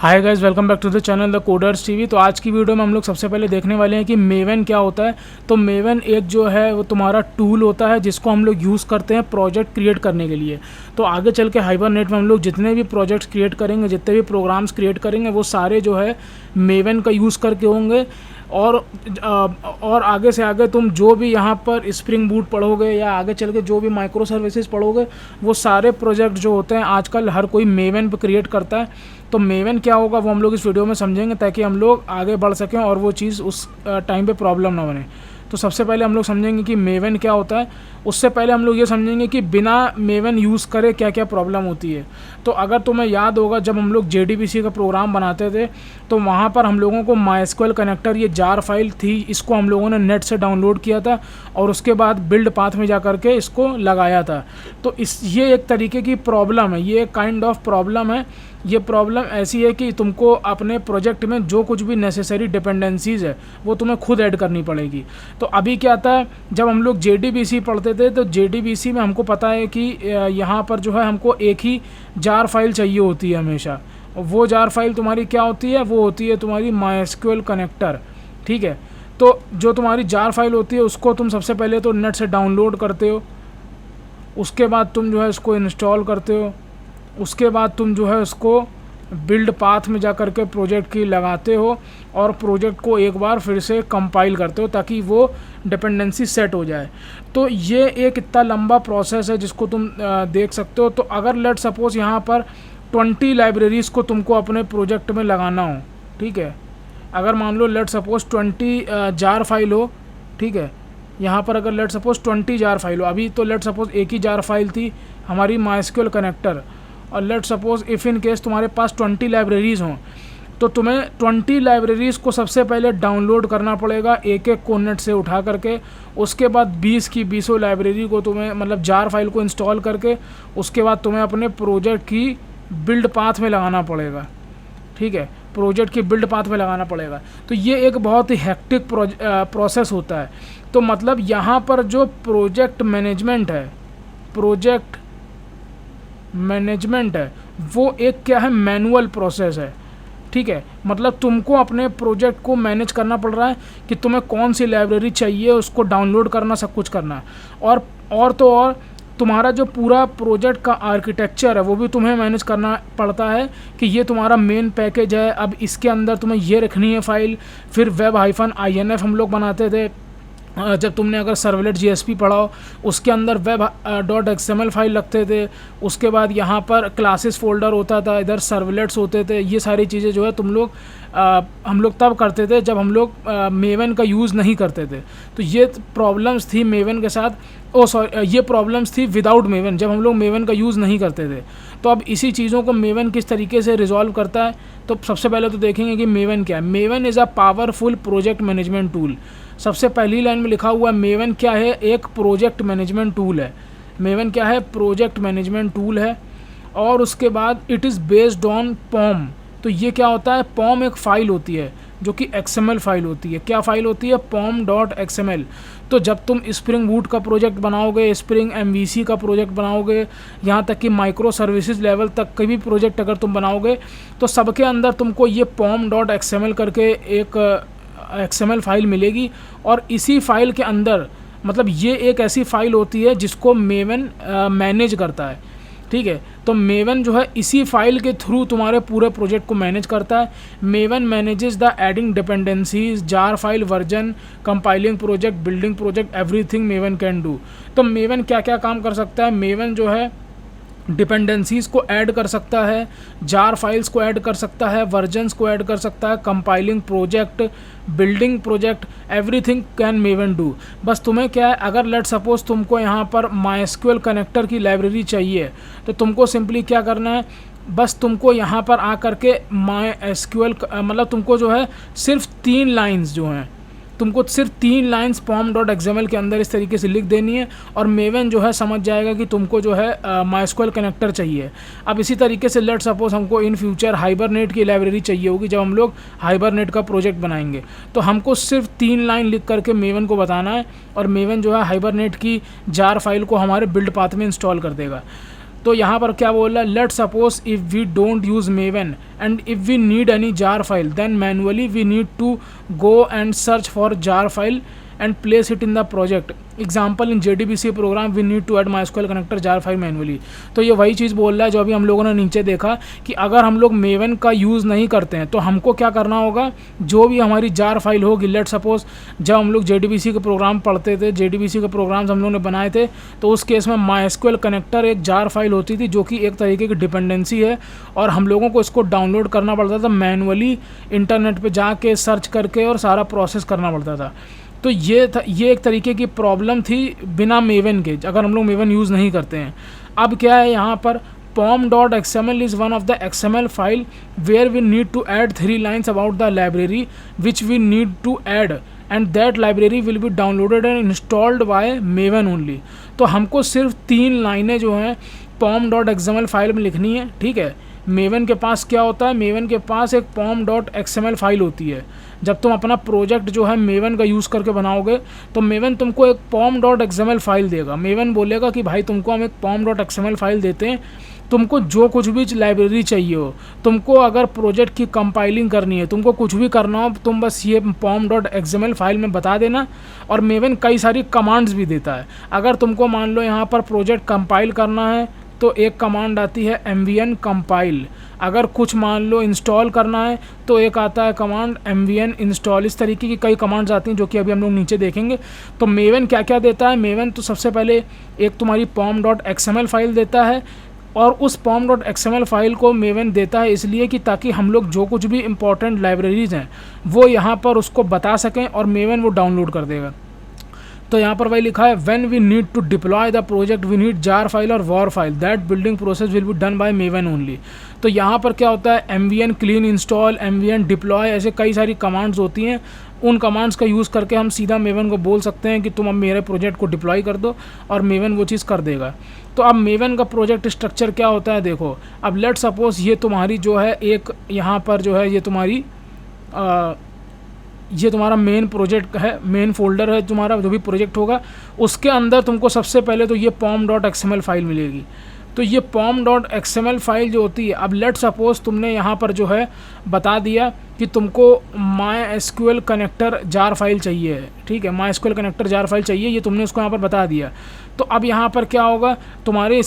Hi guys, welcome back to the channel the coders TV. तो आज की video में हम लोग सबसे पहले देखने वाले हैं कि मेवन क्या होता है। तो मेवन एक जो है वो तुम्हारा टूल होता है जिसको हम लोग यूज़ करते हैं प्रोजेक्ट क्रिएट करने के लिए। तो आगे चल के हाइबरनेट में हम लोग जितने भी प्रोजेक्ट्स क्रिएट करेंगे, जितने भी प्रोग्राम्स क्रिएट करेंगे, वो सारे जो है मेवन का यूज़ करके होंगे। और आगे से आगे तुम जो भी यहाँ पर स्प्रिंग बूट पढ़ोगे या आगे चल के जो भी माइक्रो सर्विसेज पढ़ोगे, वो सारे प्रोजेक्ट जो होते हैं आजकल हर कोई मेवन पे क्रिएट करता है। तो मेवन क्या होगा वो हम लोग इस वीडियो में समझेंगे ताकि हम लोग आगे बढ़ सकें और वो चीज़ उस टाइम पे प्रॉब्लम ना बने। तो सबसे पहले हम लोग समझेंगे कि मेवन क्या होता है। उससे पहले हम लोग ये समझेंगे कि बिना मेवन यूज़ करे क्या क्या प्रॉब्लम होती है। तो अगर तुम्हें याद होगा, जब हम लोग JDBC का प्रोग्राम बनाते थे तो वहाँ पर हम लोगों को MySQL कनेक्टर, ये जार फाइल थी, इसको हम लोगों ने नेट से डाउनलोड किया था और उसके बाद बिल्ड पाथ में जा कर के इसको लगाया था। तो ये एक तरीके की प्रॉब्लम है, ये काइंड ऑफ प्रॉब्लम है। ये प्रॉब्लम ऐसी है कि तुमको अपने प्रोजेक्ट में जो कुछ भी नेसेसरी डिपेंडेंसीज़ है वो तुम्हें खुद ऐड करनी पड़ेगी। तो अभी क्या था, जब हम लोग JDBC पढ़ते थे तो JDBC में हमको पता है कि यहाँ पर जो है हमको एक ही जार फाइल चाहिए होती है हमेशा। वो जार फाइल तुम्हारी क्या होती है, वो होती है तुम्हारी MySQL कनेक्टर। ठीक है, तो जो तुम्हारी जार फाइल होती है उसको तुम सबसे पहले तो नेट से डाउनलोड करते हो, उसके बाद तुम जो है उसको इंस्टॉल करते हो, उसके बाद तुम जो है उसको बिल्ड पाथ में जा कर के प्रोजेक्ट की लगाते हो और प्रोजेक्ट को एक बार फिर से कंपाइल करते हो ताकि वो डिपेंडेंसी सेट हो जाए। तो ये एक इतना लंबा प्रोसेस है जिसको तुम देख सकते हो। तो अगर लेट सपोज यहाँ पर 20 लाइब्रेरीज़ को तुमको अपने प्रोजेक्ट में लगाना हो, ठीक है, अगर मान लो लेट सपोज 20 जार फाइल हो, ठीक है, यहाँ पर अगर लेट सपोज 20 जार फाइल हो, अभी तो लेट सपोज एक ही जार फाइल थी हमारी MySQL कनेक्टर, और late suppose if in case तुम्हारे पास 20 लाइब्रेरीज़ हों तो तुम्हें 20 लाइब्रेरीज़ को सबसे पहले डाउनलोड करना पड़ेगा एक एक को नेट से उठा करके। उसके बाद 20 की 20 लाइब्रेरी को तुम्हें मतलब जार फाइल को इंस्टॉल करके उसके बाद तुम्हें अपने प्रोजेक्ट की बिल्ड पाथ में लगाना पड़ेगा। ठीक है, प्रोजेक्ट की बिल्ड पाथ में लगाना पड़ेगा। तो ये एक बहुत ही हेक्टिक प्रोसेस होता है। तो मतलब यहाँ पर जो प्रोजेक्ट मैनेजमेंट है वो एक क्या है, मैनुअल प्रोसेस है। ठीक है, मतलब तुमको अपने प्रोजेक्ट को मैनेज करना पड़ रहा है कि तुम्हें कौन सी लाइब्रेरी चाहिए, उसको डाउनलोड करना, सब कुछ करना है। और तुम्हारा जो पूरा प्रोजेक्ट का आर्किटेक्चर है वो भी तुम्हें मैनेज करना पड़ता है कि ये तुम्हारा मेन पैकेज है, अब इसके अंदर तुम्हें ये रखनी है फाइल। फिर web-inf हम लोग बनाते थे जब तुमने अगर सर्वलेट JSP पढ़ा हो, उसके अंदर web.xml फाइल रखते थे। उसके बाद यहाँ पर क्लासेस फोल्डर होता था, इधर सर्वलेट्स होते थे। ये सारी चीज़ें जो है हम लोग तब करते थे जब हम लोग मेवन का यूज़ नहीं करते थे। तो ये प्रॉब्लम्स थी मेवन के साथ, ये प्रॉब्लम्स थी विदाउट मेवन, जब हम लोग मेवन का यूज़ नहीं करते थे। तो अब इसी चीज़ों को मेवन किस तरीके से रिजॉल्व करता है, तो सबसे पहले तो देखेंगे कि मेवन क्या है। Maven is a powerful project management tool. सबसे पहली लाइन में लिखा हुआ है मेवन क्या है, एक प्रोजेक्ट मैनेजमेंट टूल है। मेवन क्या है, प्रोजेक्ट मैनेजमेंट टूल है। और उसके बाद इट इज़ बेस्ड ऑन पॉम। तो ये क्या होता है, पॉम एक फ़ाइल होती है जो कि XML फाइल होती है। क्या फ़ाइल होती है, pom.xml। तो जब तुम स्प्रिंग बूट का प्रोजेक्ट बनाओगे, स्प्रिंग MVC का प्रोजेक्ट बनाओगे, यहाँ तक कि माइक्रो सर्विसेज लेवल तक का भी प्रोजेक्ट अगर तुम बनाओगे तो सबके अंदर तुमको ये pom.xml करके एक XML फाइल मिलेगी। और इसी फाइल के अंदर मतलब ये एक ऐसी फाइल होती है जिसको मेवन मैनेज करता है। ठीक है, तो मेवन जो है इसी फाइल के थ्रू तुम्हारे पूरे प्रोजेक्ट को मैनेज करता है। Maven manages the adding dependencies, jar file version, compiling project, building project, everything maven can do. तो मेवन क्या क्या काम कर सकता है, मेवन जो है डिपेंडेंसीज़ को ऐड कर सकता है, जार फाइल्स को ऐड कर सकता है, वर्जन्स को ऐड कर सकता है, compiling project, building project, everything can maven do. बस तुम्हें क्या है, अगर लेट सपोज तुमको यहाँ पर MySQL कनेक्टर की लाइब्रेरी चाहिए तो तुमको सिंपली क्या करना है, बस तुमको यहाँ पर आ कर के MySQL मतलब तुमको जो है सिर्फ 3 लाइन्स जो हैं, तुमको सिर्फ 3 लाइन्स pom.xml के अंदर इस तरीके से लिख देनी है और मेवन जो है समझ जाएगा कि तुमको जो है MySQL कनेक्टर चाहिए। अब इसी तरीके से लेट सपोज हमको इन फ्यूचर हाइबरनेट की लाइब्रेरी चाहिए होगी जब हम लोग हाइबरनेट का प्रोजेक्ट बनाएंगे, तो हमको सिर्फ 3 लाइन लिख करके मेवन को बताना है और मेवन जो है हाइबरनेट की जार फाइल को हमारे बिल्ड पाथ में इंस्टॉल कर देगा। तो यहाँ पर क्या बोल रहा है, let suppose if we don't use Maven and if we need any jar file then manually we need to go and search for jar file and place it in the project. Example, in JDBC program we need to add MySQL connector jar file manually. तो ये वही चीज़ बोल रहा है जो अभी हम लोगों ने नीचे देखा कि अगर हम लोग मेवन का यूज़ नहीं करते हैं तो हमको क्या करना होगा, जो भी हमारी जार फाइल होगी, लेट सपोज जब हम लोग JDBC के प्रोग्राम पढ़ते थे, JDBC के प्रोग्राम्स हम लोग ने बनाए थे, तो उस केस में MySQL कनेक्टर एक जार फाइल होती थी जो कि एक तरीके की डिपेंडेंसी है और हम लोगों को इसको डाउनलोड करना पड़ता था मैनुअली, इंटरनेट पर जाके सर्च करके और सारा प्रोसेस करना पड़ता था। तो ये एक तरीके की प्रॉब्लम थी बिना मेवन के, अगर हम लोग मेवन यूज़ नहीं करते हैं। अब क्या है यहाँ पर, pom.xml is one of the XML file where we need to add 3 lines about the library which we need to add and that library will be downloaded and installed by Maven only। तो हमको सिर्फ 3 लाइनें जो हैं pom.xml file में लिखनी है, ठीक है। मेवन के पास क्या होता है, मेवन के पास एक pom.xml फाइल होती है। जब तुम अपना प्रोजेक्ट जो है मेवन का यूज़ करके बनाओगे तो मेवन तुमको एक pom.xml फाइल देगा। मेवन बोलेगा कि भाई तुमको हम एक pom.xml फाइल देते हैं, तुमको जो कुछ भी लाइब्रेरी चाहिए हो, तुमको अगर प्रोजेक्ट की कंपाइलिंग करनी है, तुमको कुछ भी करना हो, तुम बस ये pom.xml फाइल में बता देना। और मेवन कई सारी कमांड्स भी देता है। अगर तुमको मान लो यहाँ पर प्रोजेक्ट कंपाइल करना है तो एक कमांड आती है mvn compile। अगर कुछ मान लो इंस्टॉल करना है तो एक आता है कमांड mvn install। इस तरीके की कई कमांड्स आती हैं जो कि अभी हम लोग नीचे देखेंगे। तो मेवन क्या क्या देता है, मेवन तो सबसे पहले एक तुम्हारी pom.xml फाइल देता है और उस pom.xml फाइल को मेवन देता है इसलिए कि ताकि हम लोग जो कुछ भी इंपॉर्टेंट लाइब्रेरीज़ हैं वो यहाँ पर उसको बता सकें और मेवन वो डाउनलोड कर देगा। तो यहाँ पर वही लिखा है, when we need to deploy the project we need jar file और war file, that building process will be done by Maven only. तो यहाँ पर क्या होता है, mvn clean install, mvn deploy, ऐसे कई सारी कमांड्स होती हैं। उन कमांड्स का यूज़ करके हम सीधा मेवन को बोल सकते हैं कि तुम अब मेरे प्रोजेक्ट को डिप्लॉय कर दो और मेवन वो चीज़ कर देगा। तो अब मेवन का प्रोजेक्ट स्ट्रक्चर क्या होता है, देखो। अब लेट सपोज ये तुम्हारी जो है एक यहाँ पर जो है ये तुम्हारा मेन प्रोजेक्ट है, मेन फोल्डर है तुम्हारा, जो भी प्रोजेक्ट होगा उसके अंदर तुमको सबसे पहले तो ये pom.xml फाइल मिलेगी। तो ये pom.xml फाइल जो होती है, अब लेट सपोज तुमने यहाँ पर जो है बता दिया कि तुमको MySQL कनेक्टर जार फाइल चाहिए, ठीक है, MySQL कनेक्टर जार फाइल चाहिए, ये तुमने उसको यहाँ पर बता दिया। तो अब यहाँ पर क्या होगा, तुम्हारे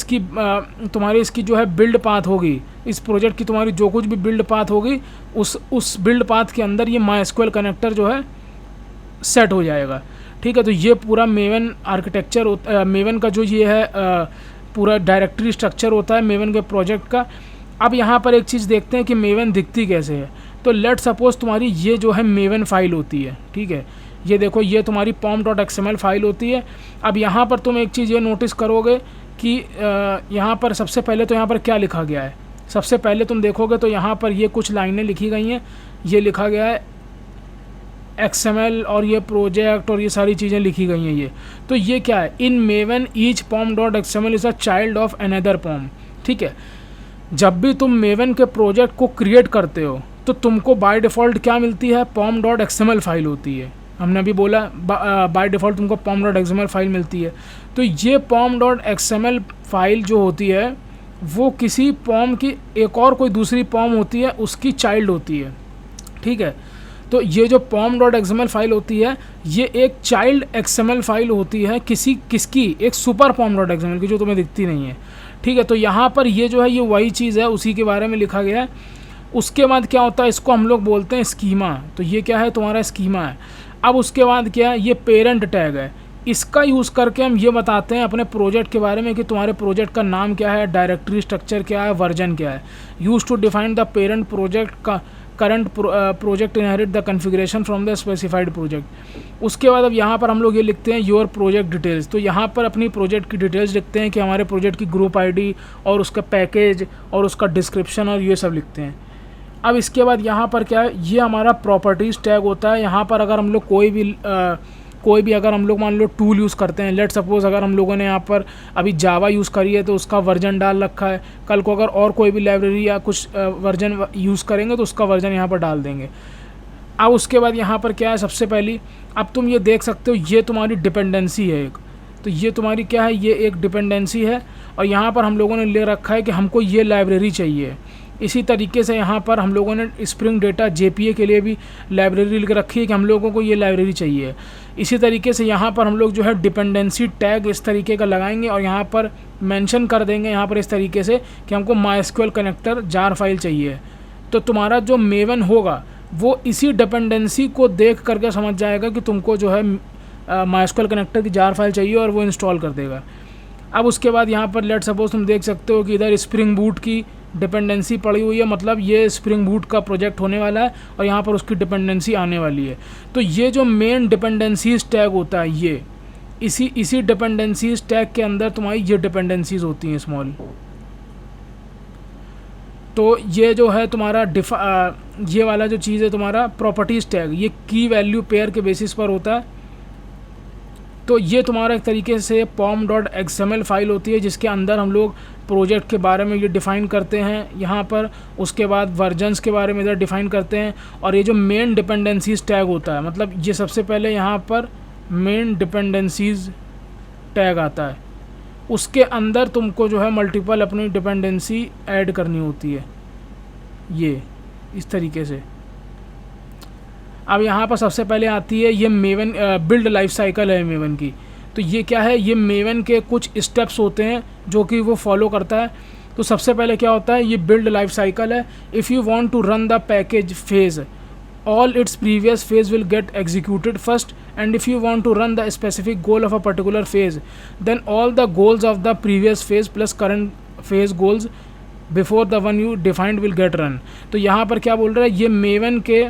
इसकी जो है बिल्ड पाथ होगी, इस प्रोजेक्ट की तुम्हारी जो कुछ भी बिल्ड पाथ होगी उस बिल्ड पाथ के अंदर ये MySQL कनेक्टर जो है सेट हो जाएगा, ठीक है। तो ये पूरा मेवन आर्किटेक्चर, मेवन का जो ये है पूरा डायरेक्टरी स्ट्रक्चर होता है मेवन के प्रोजेक्ट का। अब यहाँ पर एक चीज़ देखते हैं कि मेवन दिखती कैसे है। तो लेट सपोज तुम्हारी ये जो है मेवन फाइल होती है, ठीक है, ये देखो ये तुम्हारी pom.xml फाइल होती है। अब यहाँ पर तुम एक चीज़ ये नोटिस करोगे कि यहाँ पर सबसे पहले तो यहाँ पर क्या लिखा गया है, सबसे पहले तुम देखोगे तो यहाँ पर ये कुछ लाइनें लिखी गई हैं, ये लिखा गया है XML और ये प्रोजेक्ट और ये सारी चीज़ें लिखी गई हैं। ये तो ये क्या है, in Maven each pom.xml is a child of another pom, ठीक है। जब भी तुम मेवन के प्रोजेक्ट को क्रिएट करते हो तो तुमको बाय डिफ़ॉल्ट क्या मिलती है, pom.xml फाइल होती है। हमने अभी बोला बाय डिफ़ॉल्ट तुमको pom.xml फाइल मिलती है। तो ये pom.xml फाइल जो होती है वो किसी पॉम की एक और कोई दूसरी पॉम होती है उसकी चाइल्ड होती है, ठीक है। तो ये जो pom.xml फाइल होती है ये एक चाइल्ड XML फाइल होती है किसकी, एक सुपर pom.xml की जो तुम्हें दिखती नहीं है, ठीक है। तो यहाँ पर ये जो है ये वही चीज़ है, उसी के बारे में लिखा गया है। उसके बाद क्या होता है, इसको हम लोग बोलते हैं स्कीमा। तो ये क्या है, तुम्हारा स्कीमा है। अब उसके बाद क्या है, ये पेरेंट टैग है। इसका यूज़ करके हम ये बताते हैं अपने प्रोजेक्ट के बारे में कि तुम्हारे प्रोजेक्ट का नाम क्या है, डायरेक्टरी स्ट्रक्चर क्या है, वर्जन क्या है। Use to define the parent project का current project inherit the configuration from the specified project. उसके बाद अब यहाँ पर हम लोग ये लिखते हैं योर प्रोजेक्ट डिटेल्स। तो यहाँ पर अपनी प्रोजेक्ट की डिटेल्स लिखते हैं कि हमारे प्रोजेक्ट की ग्रुप आईडी और उसका पैकेज और उसका डिस्क्रिप्शन और ये सब लिखते हैं। अब इसके बाद यहाँ पर क्या है, ये हमारा प्रॉपर्टीज़ टैग होता है। यहाँ पर अगर हम लोग कोई भी अगर हम लोग मान लो टूल यूज़ करते हैं, लेट सपोज अगर हम लोगों ने यहाँ पर अभी जावा यूज़ करी है तो उसका वर्जन डाल रखा है, कल को अगर और कोई भी लाइब्रेरी या कुछ वर्जन यूज़ करेंगे तो उसका वर्जन यहाँ पर डाल देंगे। अब उसके बाद यहाँ पर क्या है, सबसे पहली अब तुम ये देख सकते हो ये तुम्हारी डिपेंडेंसी है एक। तो ये तुम्हारी क्या है, ये एक डिपेंडेंसी है और यहाँ पर हम लोगों ने ले रखा है कि हमको ये लाइब्रेरी चाहिए। इसी तरीके से यहाँ पर हम लोगों ने स्प्रिंग डेटा जेपीए के लिए भी लाइब्रेरी लिख रखी है कि हम लोगों को ये लाइब्रेरी चाहिए। इसी तरीके से यहाँ पर हम लोग जो है डिपेंडेंसी टैग इस तरीके का लगाएंगे और यहाँ पर मेंशन कर देंगे यहाँ पर इस तरीके से कि हमको माइस्क्यूएल कनेक्टर जार फाइल चाहिए। तो तुम्हारा जो मेवन होगा वो इसी डिपेंडेंसी को देख करके समझ जाएगा कि तुमको जो है माइस्क्यूएल कनेक्टर की जार फाइल चाहिए और वो इंस्टॉल कर देगा। अब उसके बाद यहाँ पर लेट सपोज तुम देख सकते हो कि इधर स्प्रिंग बूट की डिपेंडेंसी पड़ी हुई है, मतलब ये स्प्रिंग बूट का प्रोजेक्ट होने वाला है और यहाँ पर उसकी डिपेंडेंसी आने वाली है। तो ये जो मेन डिपेंडेंसीज टैग होता है ये इसी डिपेंडेंसीज टैग के अंदर तुम्हारी ये डिपेंडेंसीज होती हैं स्मॉल। तो ये जो है तुम्हारा ये वाला जो चीज़ है तुम्हारा प्रॉपर्टीज टैग, ये की वैल्यू पेयर के बेसिस पर होता है। तो ये तुम्हारा एक तरीके से pom.xml फाइल होती है जिसके अंदर हम लोग प्रोजेक्ट के बारे में ये डिफ़ाइन करते हैं यहाँ पर, उसके बाद वर्जन्स के बारे में इधर डिफ़ाइन करते हैं। और ये जो मेन डिपेंडेंसीज टैग होता है, मतलब ये सबसे पहले यहाँ पर मेन डिपेंडेंसीज टैग आता है, उसके अंदर तुमको जो है मल्टीपल अपनी डिपेंडेंसी ऐड करनी होती है ये इस तरीके से। अब यहाँ पर सबसे पहले आती है ये मेवन बिल्ड लाइफ साइकिल है मेवन की। तो ये क्या है, ये मेवन के कुछ स्टेप्स होते हैं जो कि वो फॉलो करता है। तो सबसे पहले क्या होता है, ये बिल्ड लाइफ साइकिल है। If you want to run the package phase all its previous phase will get executed first, and if you want to run the specific goal of a particular phase then all the goals of the previous phase plus current phase goals before the one you defined will get run। तो यहाँ पर क्या बोल रहा है, ये maven के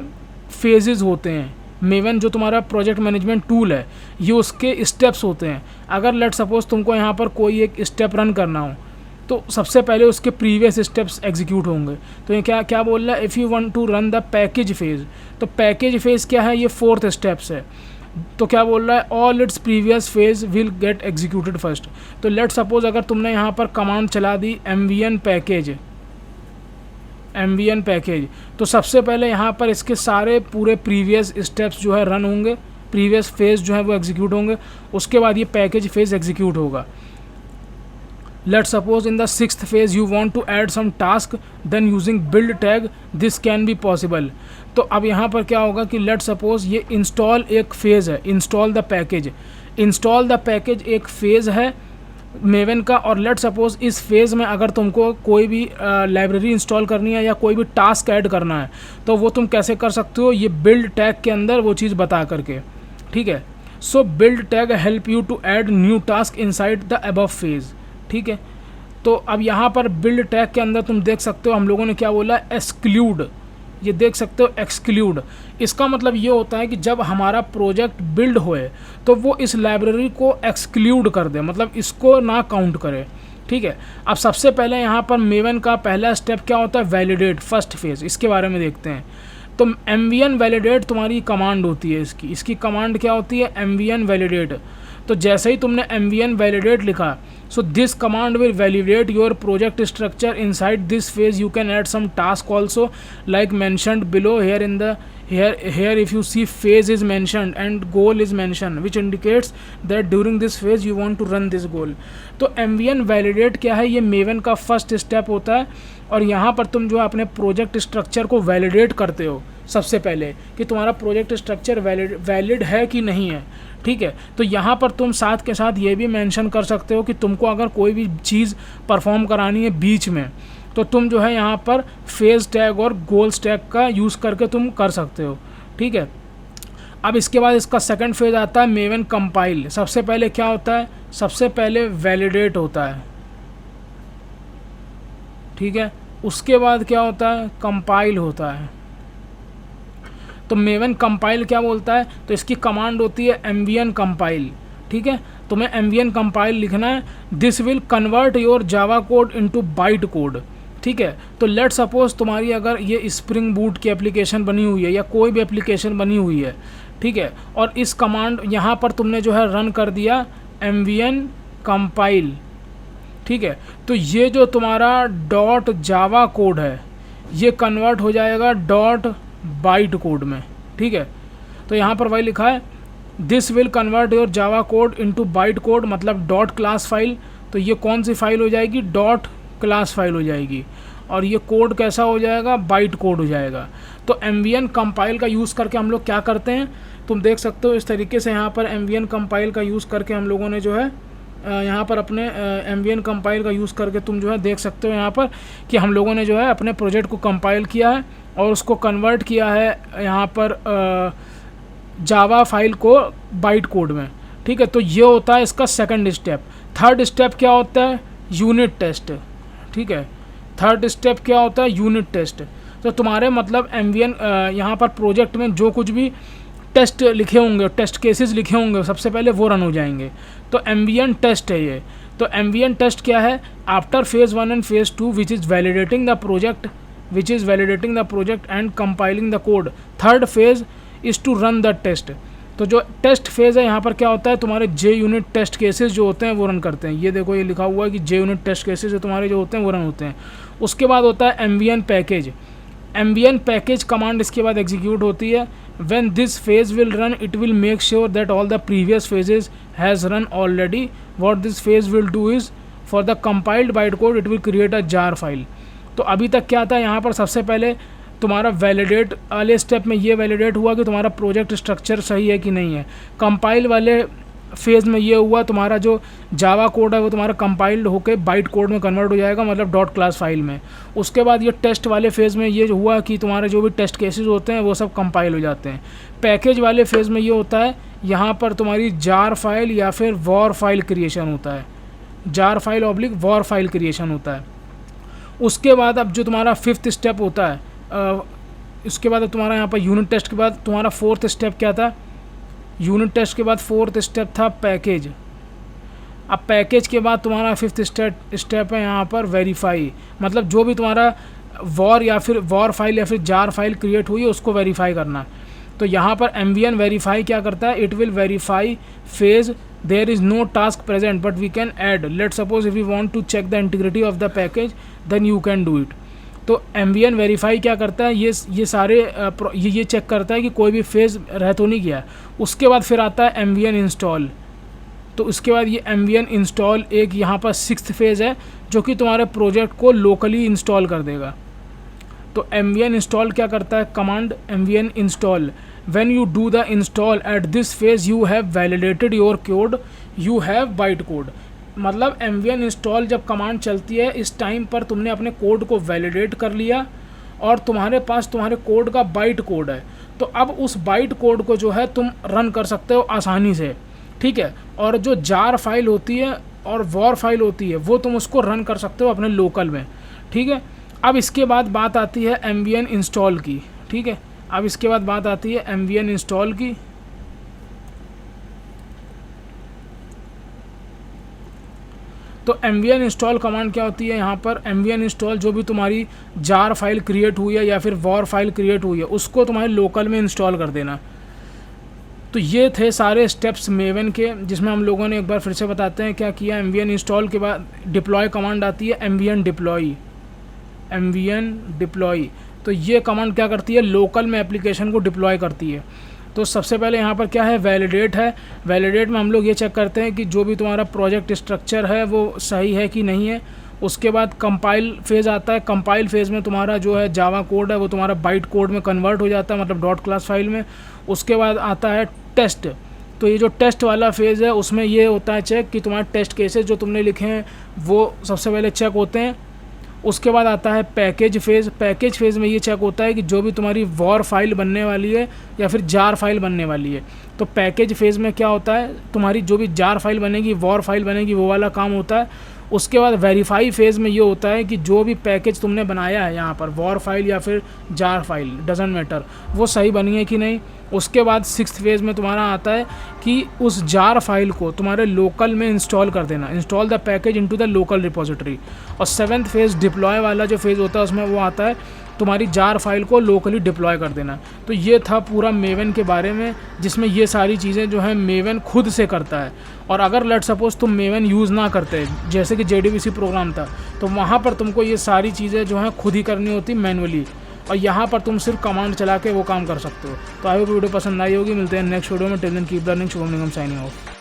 phases होते हैं। मेवन जो तुम्हारा प्रोजेक्ट मैनेजमेंट टूल है ये उसके स्टेप्स होते हैं। अगर लेट सपोज तुमको यहाँ पर कोई एक स्टेप रन करना हो तो सबसे पहले उसके प्रीवियस स्टेप्स एग्जीक्यूट होंगे। तो ये क्या बोल रहा है, if you want to run the package phase, तो पैकेज फेज़ क्या है, ये 4th स्टेप्स है। तो क्या बोल रहा है, all its previous phase will get executed first. तो लेट सपोज अगर तुमने यहाँ पर कमांड चला दी mvn पैकेज, तो सबसे पहले यहाँ पर इसके सारे पूरे प्रीवियस स्टेप्स जो है रन होंगे, प्रीवियस फेज जो है वो एग्जीक्यूट होंगे, उसके बाद ये पैकेज फेज एग्जीक्यूट होगा। Let's suppose in the 6th phase you want to add some task, then using build tag this can be possible। तो अब यहाँ पर क्या होगा कि लेट सपोज ये इंस्टॉल एक फेज़ है, इंस्टॉल द पैकेज एक फ़ेज़ है मेवन का। और लेट सपोज इस फेज़ में अगर तुमको कोई भी लाइब्रेरी इंस्टॉल करनी है या कोई भी टास्क ऐड करना है तो वो तुम कैसे कर सकते हो, ये बिल्ड टैग के अंदर वो चीज़ बता करके, ठीक है। So build tag help you to add new task inside the above phase, ठीक है। तो अब यहाँ पर बिल्ड टैग के अंदर तुम देख सकते हो हम लोगों ने क्या बोला, एक्सक्लूड। ये देख सकते हो एक्सक्लूड, इसका मतलब ये होता है कि जब हमारा प्रोजेक्ट बिल्ड होए तो वो इस लाइब्रेरी को एक्सक्लूड कर दे, मतलब इसको ना काउंट करे, ठीक है। अब सबसे पहले यहाँ पर मेवन का पहला स्टेप क्या होता है, वैलिडेट फर्स्ट फेज, इसके बारे में देखते हैं। तो mvn वैलिडेट तुम्हारी कमांड होती है, इसकी कमांड क्या होती है, mvn वैलिडेट। तो जैसे ही तुमने mvn वैलिडेट लिखा, so this command will validate your project structure inside this phase. You can add some task also like mentioned below here in the here if you see phase is mentioned and goal is mentioned which indicates that during this phase you want to run this goal। तो mvn validate क्या है, ये maven का first step होता है। और यहाँ पर तुम जो अपने प्रोजेक्ट स्ट्रक्चर को वैलिडेट करते हो सबसे पहले कि तुम्हारा प्रोजेक्ट स्ट्रक्चर वैलिड है कि नहीं है, ठीक है। तो यहाँ पर तुम साथ के साथ ये भी मेंशन कर सकते हो कि तुमको अगर कोई भी चीज़ परफॉर्म करानी है बीच में तो तुम जो है यहाँ पर फेज टैग और गोल्स टैग का यूज़ करके तुम कर सकते हो, ठीक है। अब इसके बाद इसका सेकंड फेज आता है मेवन कंपाइल। सबसे पहले क्या होता है, सबसे पहले वैलिडेट होता है, ठीक है। उसके बाद क्या होता है, कंपाइल होता है। तो मेवन कंपाइल क्या बोलता है, तो इसकी कमांड होती है mvn कंपाइल, ठीक है। तुम्हें mvn कंपाइल लिखना है, this will convert your Java code into byte code, ठीक है। तो लेट सपोज तुम्हारी अगर ये स्प्रिंग बूट की एप्लीकेशन बनी हुई है या कोई भी एप्लीकेशन बनी हुई है, ठीक है, और इस कमांड यहाँ पर तुमने जो है रन कर दिया mvn कंपाइल, ठीक है। तो ये जो तुम्हारा डॉट जावा कोड है ये कन्वर्ट हो जाएगा डॉट बाइट कोड में, ठीक है। तो यहाँ पर वही लिखा है this will convert your Java code into bite code, मतलब डॉट क्लास फाइल। तो ये कौन सी फाइल हो जाएगी, डॉट क्लास फाइल हो जाएगी, और ये कोड कैसा हो जाएगा, बाइट कोड हो जाएगा। तो एमवीएन कंपाइल का यूज़ करके हम लोग क्या करते हैं, तुम देख सकते हो इस तरीके से यहाँ पर एमवीएन कंपाइल का यूज़ करके हम लोगों ने जो है यहाँ पर अपने एमवीएन कंपाइल का यूज़ करके तुम जो है देख सकते हो यहाँ पर कि हम लोगों ने जो है अपने प्रोजेक्ट को कंपाइल किया है और उसको कन्वर्ट किया है यहाँ पर जावा फाइल को बाइट कोड में। ठीक है, तो ये होता है इसका सेकंड स्टेप। थर्ड स्टेप क्या होता है, यूनिट टेस्ट। ठीक है, थर्ड स्टेप क्या होता है, यूनिट टेस्ट। तो तुम्हारे मतलब एमवीएन यहाँ पर प्रोजेक्ट में जो कुछ भी टेस्ट लिखे होंगे, टेस्ट केसेस लिखे होंगे, सबसे पहले वो रन हो जाएंगे। तो एमवीएन टेस्ट है ये। तो एमवीएन टेस्ट क्या है, after phase 1 and phase 2 which is validating the project and compiling the code, third phase is to run the test. तो जो टेस्ट फेज़ है यहाँ पर क्या होता है, तुम्हारे जे यूनिट टेस्ट केसेस जो होते हैं वो रन करते हैं। ये देखो, ये लिखा हुआ है कि जे यूनिट टेस्ट केसेस जो तुम्हारे जो होते हैं वो रन होते हैं। उसके बाद होता है MVN package. MVN package command इसके बाद एग्जीक्यूट होती है। When this phase will run it will make sure that all the previous phases has run already. What this phase will do is for the compiled byte code it will create a jar file. तो अभी तक क्या था, यहाँ पर सबसे पहले तुम्हारा वैलिडेट वाले स्टेप में ये वैलिडेट हुआ कि तुम्हारा प्रोजेक्ट स्ट्रक्चर सही है कि नहीं है। कंपाइल वाले फेज़ में ये हुआ तुम्हारा जो जावा कोड है वो तुम्हारा कंपाइल्ड होकर बाइट कोड में कन्वर्ट हो जाएगा, मतलब डॉट क्लास फाइल में। उसके बाद ये टेस्ट वाले फेज़ में ये हुआ कि तुम्हारे जो भी टेस्ट केसेस होते हैं वो सब कंपाइल हो जाते हैं। पैकेज वाले फेज़ में ये होता है, यहाँ पर तुम्हारी जार फाइल या फिर वॉर फाइल क्रिएशन होता है, jar file oblique war file creation होता है। उसके बाद अब जो तुम्हारा फिफ्थ स्टेप होता है, उसके बाद तुम्हारा यहाँ पर यूनिट टेस्ट के बाद तुम्हारा फोर्थ स्टेप क्या था, यूनिट टेस्ट के बाद फोर्थ स्टेप था पैकेज। अब पैकेज के बाद तुम्हारा फिफ्थ स्टेप है यहाँ पर वेरीफाई, मतलब जो भी तुम्हारा वॉर या फिर वॉर फाइल या फिर जार फाइल क्रिएट हुई है उसको वेरीफाई करना। तो यहाँ पर एमवीएन वेरीफाई क्या करता है, it will verify phase there is no task present but we can add, let suppose if you want to check the integrity of the package then you can do it. तो MVN verify क्या करता है, ये सारे ये check करता है कि कोई भी फेज़ रह तो नहीं गया। उसके बाद फिर आता है एमवीएन इंस्टॉल। तो उसके बाद ये एमवीएन इंस्टॉल एक यहाँ पर सिक्स्थ फेज़ है जो कि तुम्हारे प्रोजेक्ट को लोकली इंस्टॉल कर देगा। तो एमवीएन इंस्टॉल क्या करता है, command MVN install, when you do the install at this phase you have validated your code, you have byte code. मतलब एमवीएन इंस्टॉल जब कमांड चलती है इस टाइम पर तुमने अपने कोड को वैलिडेट कर लिया और तुम्हारे पास तुम्हारे कोड का बाइट कोड है। तो अब उस बाइट कोड को जो है तुम रन कर सकते हो आसानी से। ठीक है, और जो जार फाइल होती है और वॉर फाइल होती है वो तुम उसको रन कर सकते हो अपने लोकल में। ठीक है, अब इसके बाद बात आती है एमवीएन इंस्टॉल की। ठीक है, अब इसके बाद बात आती है एमवीएन इंस्टॉल की। तो एमवीएन इंस्टॉल कमांड क्या होती है, यहाँ पर एमवीएन इंस्टॉल जो भी तुम्हारी जार फाइल क्रिएट हुई है या फिर वॉर फाइल क्रिएट हुई है उसको तुम्हारे लोकल में इंस्टॉल कर देना। तो ये थे सारे स्टेप्स मेवन के, जिसमें हम लोगों ने एक बार फिर से बताते हैं क्या किया। एमवीएन इंस्टॉल के बाद डिप्लॉय कमांड आती है, एमवीएन डिप्लॉय। तो ये कमांड क्या करती है, लोकल में एप्लीकेशन को डिप्लॉय करती है। तो सबसे पहले यहाँ पर क्या है, वैलिडेट है। वैलिडेट में हम लोग ये चेक करते हैं कि जो भी तुम्हारा प्रोजेक्ट स्ट्रक्चर है वो सही है कि नहीं है। उसके बाद कंपाइल फेज़ आता है। कंपाइल फेज़ में तुम्हारा जो है जावा कोड है वो तुम्हारा बाइट कोड में कन्वर्ट हो जाता है, मतलब डॉट क्लास फाइल में। उसके बाद आता है टेस्ट। तो ये जो टेस्ट वाला फेज़ है उसमें ये होता है चेक कि तुम्हारे टेस्ट केसेस जो तुमने लिखे हैं वो सबसे पहले चेक होते हैं। उसके बाद आता है पैकेज फेज़। पैकेज फेज़ में ये चेक होता है कि जो भी तुम्हारी वॉर फाइल बनने वाली है या फिर जार फाइल बनने वाली है। तो पैकेज फेज़ में क्या होता है, तुम्हारी जो भी जार फाइल बनेगी, वॉर फाइल बनेगी, वो वाला काम होता है। उसके बाद वेरीफाई फेज़ में ये होता है कि जो भी पैकेज तुमने बनाया है यहाँ पर वॉर फाइल या फिर जार फाइल डजेंट मैटर, वो सही बनी है कि नहीं। उसके बाद सिक्स्थ फेज़ में तुम्हारा आता है कि उस जार फाइल को तुम्हारे लोकल में इंस्टॉल कर देना, install the package into the local repository. और सेवन्थ फेज़ डिप्लॉय वाला जो फेज़ होता है उसमें वो आता है तुम्हारी जार फाइल को लोकली डिप्लॉय कर देना। तो ये था पूरा मेवन के बारे में, जिसमें ये सारी चीज़ें जो है मेवन खुद से करता है। और अगर लेट सपोज तुम मेवन यूज़ ना करते, जैसे कि JDBC प्रोग्राम था, तो वहाँ पर तुमको ये सारी चीज़ें जो हैं खुद ही करनी होती मैनुअली। और यहाँ पर तुम सिर्फ कमांड चला के वो काम कर सकते हो। तो आई होप वीडियो पसंद आई होगी, मिलते हैं नेक्स्ट वीडियो में। Till then keep learning, Shubham Nigam signing of.